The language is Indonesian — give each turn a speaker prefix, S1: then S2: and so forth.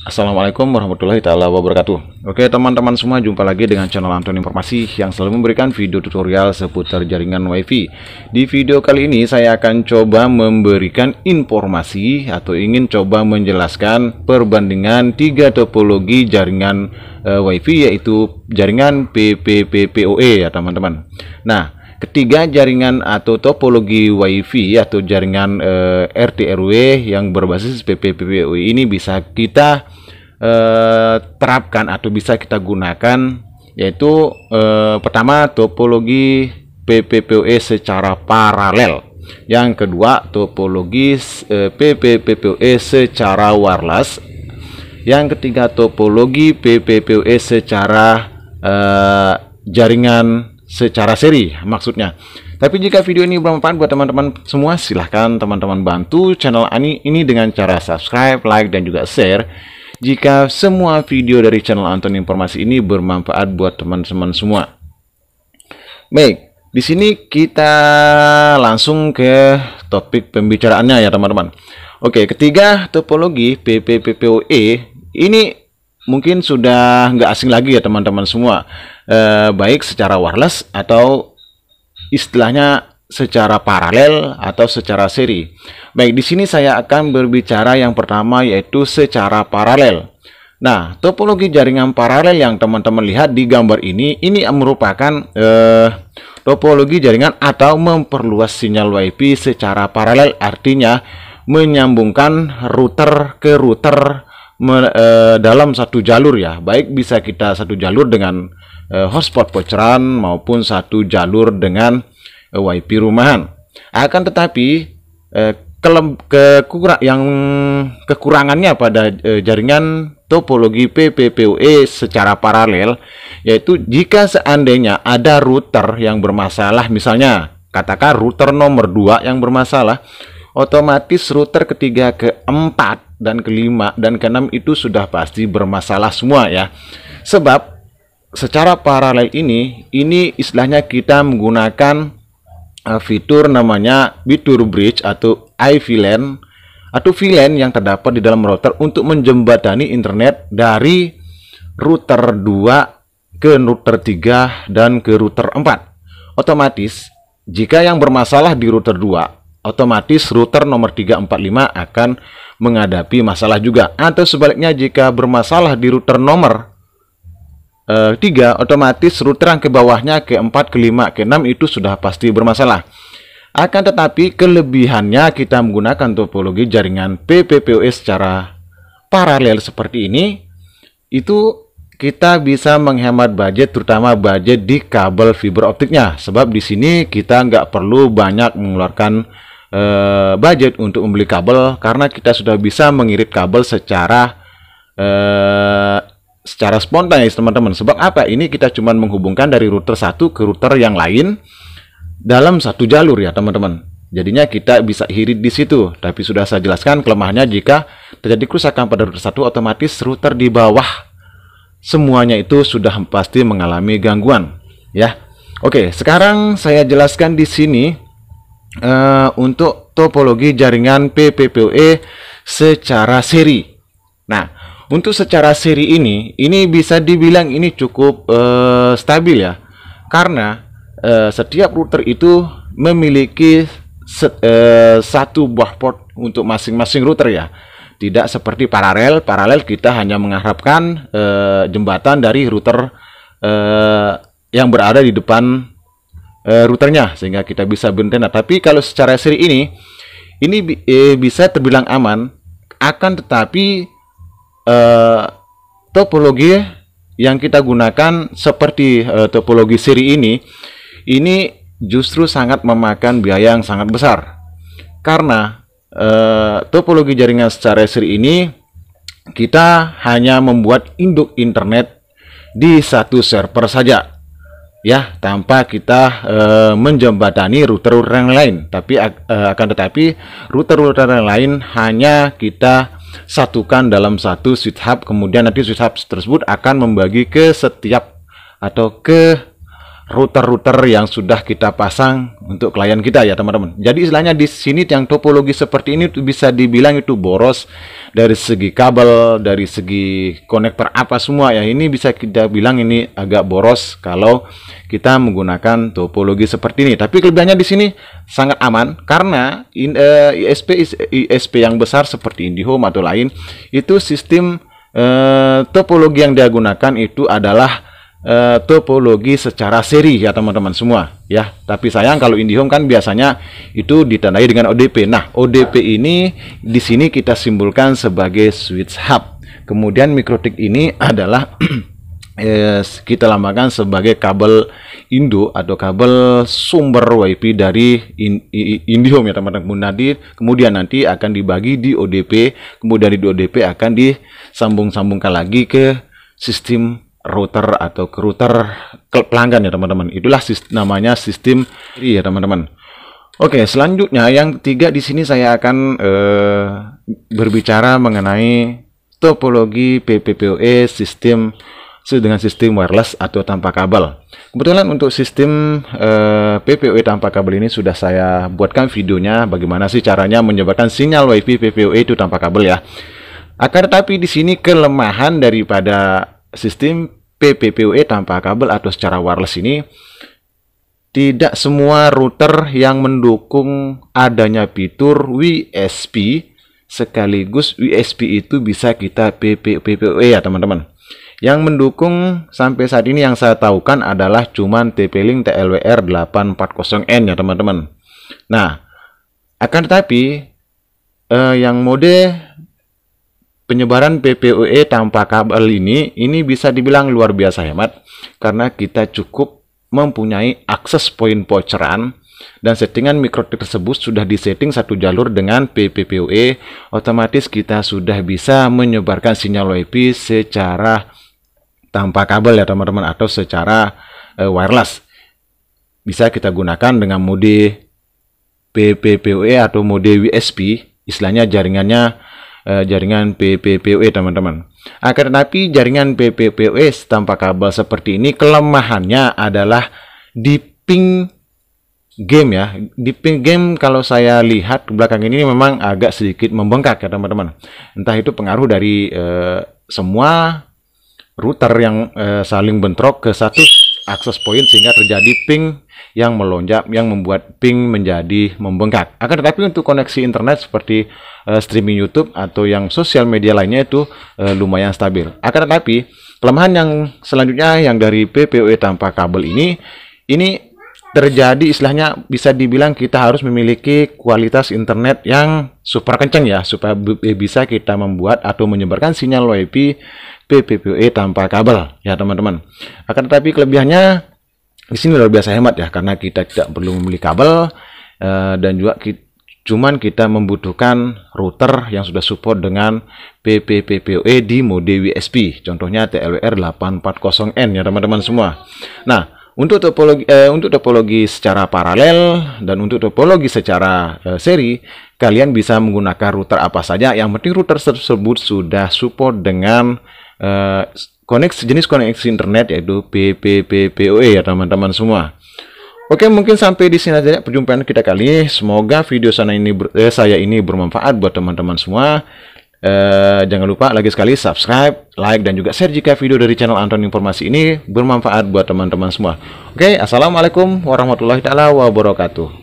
S1: Assalamualaikum warahmatullahi taala wabarakatuh. Oke teman-teman semua, jumpa lagi dengan channel Anton Informasi yang selalu memberikan video tutorial seputar jaringan WiFi. Di video kali ini saya akan coba memberikan informasi atau ingin coba menjelaskan perbandingan 3 topologi jaringan WiFi, yaitu jaringan PPPoE ya teman-teman. Nah, ketiga jaringan atau topologi WiFi atau jaringan RT/RW yang berbasis PPPoE ini bisa kita terapkan atau bisa kita gunakan, yaitu pertama topologi PPPoE secara paralel, yang kedua topologi PPPoE secara wireless, yang ketiga topologi PPPoE secara jaringan secara seri maksudnya. Tapi jika video ini bermanfaat buat teman-teman semua, silahkan teman-teman bantu channel ini dengan cara subscribe, like, dan juga share jika semua video dari channel Anton Informasi ini bermanfaat buat teman-teman semua. Baik, di sini kita langsung ke topik pembicaraannya ya teman-teman. Oke, ketiga topologi PPPoE ini mungkin sudah nggak asing lagi ya teman-teman semua, baik secara wireless atau istilahnya secara paralel atau secara seri. Baik, di sini saya akan berbicara yang pertama, yaitu secara paralel. Nah, topologi jaringan paralel yang teman-teman lihat di gambar ini merupakan topologi jaringan atau memperluas sinyal WiFi secara paralel, artinya menyambungkan router ke router dalam satu jalur ya, baik bisa kita satu jalur dengan hotspot bocoran maupun satu jalur dengan WiFi rumahan. Akan tetapi kekurangannya pada jaringan topologi PPPoE secara paralel, yaitu jika seandainya ada router yang bermasalah, misalnya katakan router nomor 2 yang bermasalah, otomatis router ketiga, keempat, dan kelima, dan keenam itu sudah pasti bermasalah semua ya. Sebab secara paralel ini istilahnya kita menggunakan fitur namanya fitur bridge atau VLAN atau VLAN yang terdapat di dalam router untuk menjembatani internet dari router 2 ke router 3 dan ke router 4. Otomatis jika yang bermasalah di router 2, otomatis router nomor 3, 4, 5 akan menghadapi masalah juga. Atau sebaliknya, jika bermasalah di router nomor 3, otomatis router yang ke bawahnya, ke 4, ke 5, ke 6 itu sudah pasti bermasalah. Akan tetapi kelebihannya kita menggunakan topologi jaringan PPPoE secara paralel seperti ini, itu kita bisa menghemat budget, terutama budget di kabel fiber optiknya. Sebab di sini kita nggak perlu banyak mengeluarkan budget untuk membeli kabel, karena kita sudah bisa mengirit kabel secara spontan ya teman-teman. Sebab apa? Ini kita cuma menghubungkan dari router satu ke router yang lain dalam satu jalur ya teman-teman. Jadinya kita bisa irit di situ. Tapi sudah saya jelaskan kelemahannya, jika terjadi kerusakan pada router satu, otomatis router di bawah semuanya itu sudah pasti mengalami gangguan ya. Oke, sekarang saya jelaskan di sini untuk topologi jaringan PPPoE secara seri. Nah, untuk secara seri ini bisa dibilang ini cukup stabil ya, karena setiap router itu memiliki satu buah port untuk masing-masing router ya. Tidak seperti paralel kita hanya mengharapkan jembatan dari router yang berada di depan routernya sehingga kita bisa berantena. Tapi kalau secara seri ini bisa terbilang aman. Akan tetapi topologi yang kita gunakan seperti topologi seri ini justru sangat memakan biaya yang sangat besar, karena topologi jaringan secara seri ini kita hanya membuat induk internet di satu server saja ya, tanpa kita menjembatani router-router yang lain. Tapi akan tetapi router-router yang lain hanya kita satukan dalam satu switch hub, kemudian nanti switch hub tersebut akan membagi ke setiap atau ke router-router yang sudah kita pasang untuk klien kita ya teman-teman. Jadi istilahnya di sini yang topologi seperti ini tuh bisa dibilang itu boros dari segi kabel, dari segi konektor apa semua ya. Ini bisa kita bilang ini agak boros kalau kita menggunakan topologi seperti ini. Tapi kelebihannya di sini sangat aman karena ISP yang besar seperti IndiHome atau lain itu sistem topologi yang dia gunakan itu adalah topologi secara seri ya teman-teman semua ya. Tapi sayang kalau IndiHome kan biasanya itu ditandai dengan ODP. Nah, ODP ini di sini kita simbolkan sebagai switch hub. Kemudian mikrotik ini adalah kita lambangkan sebagai kabel Indo atau kabel sumber WiFi dari IndiHome ya teman-teman. Kemudian nanti akan dibagi di ODP, kemudian di ODP akan disambung-sambungkan lagi ke sistem router atau ke router pelanggan ya teman-teman. Itulah namanya sistem ya teman-teman. Oke, selanjutnya yang ketiga di sini saya akan berbicara mengenai topologi PPPoE sistem dengan sistem wireless atau tanpa kabel. Kebetulan untuk sistem PPoE tanpa kabel ini sudah saya buatkan videonya bagaimana sih caranya menyebarkan sinyal WiFi PPoE itu tanpa kabel ya. Akan tetapi di sini kelemahan daripada sistem PPPoE tanpa kabel atau secara wireless ini, tidak semua router yang mendukung adanya fitur WSP sekaligus WSP itu bisa kita PPPoE ya teman-teman. Yang mendukung sampai saat ini yang saya tahukan adalah cuman TP-Link TLWR 840N ya teman-teman. Nah, akan tetapi yang mode penyebaran PPoE tanpa kabel ini bisa dibilang luar biasa hemat karena kita cukup mempunyai akses poin voucheran dan settingan mikrotik tersebut sudah disetting satu jalur dengan PPPoE, otomatis kita sudah bisa menyebarkan sinyal WiFi secara tanpa kabel ya teman-teman atau secara wireless. Bisa kita gunakan dengan mode PPPoE atau mode WSP, istilahnya jaringannya jaringan PPPoE teman-teman. Akan tetapi jaringan PPPoE tanpa kabel seperti ini kelemahannya adalah di ping game ya. Di ping game kalau saya lihat belakang ini memang agak sedikit membengkak ya teman-teman. Entah itu pengaruh dari semua router yang saling bentrok ke satu akses point sehingga terjadi ping yang melonjak yang membuat ping menjadi membengkak. Akan tetapi untuk koneksi internet seperti streaming YouTube atau yang sosial media lainnya itu lumayan stabil. Akan tetapi kelemahan yang selanjutnya yang dari PPoE tanpa kabel ini terjadi istilahnya bisa dibilang kita harus memiliki kualitas internet yang super kencang ya supaya bisa kita membuat atau menyebarkan sinyal WiFi PPPoE tanpa kabel ya teman-teman. Akan tetapi kelebihannya di sini luar biasa hemat ya karena kita tidak perlu membeli kabel dan juga cuman kita membutuhkan router yang sudah support dengan PPPoE di mode WSP. Contohnya TLWR 840N ya teman-teman semua. Nah, untuk topologi secara paralel dan untuk topologi secara seri, kalian bisa menggunakan router apa saja. Yang penting router tersebut sudah support dengan jenis koneksi internet yaitu PPPoE ya teman-teman semua. Oke, mungkin sampai di sini aja perjumpaan kita kali ini. Semoga video saya ini bermanfaat buat teman-teman semua. Jangan lupa lagi sekali subscribe, like, dan juga share jika video dari channel Anton Informasi ini bermanfaat buat teman-teman semua. Oke, assalamualaikum warahmatullahi wabarakatuh.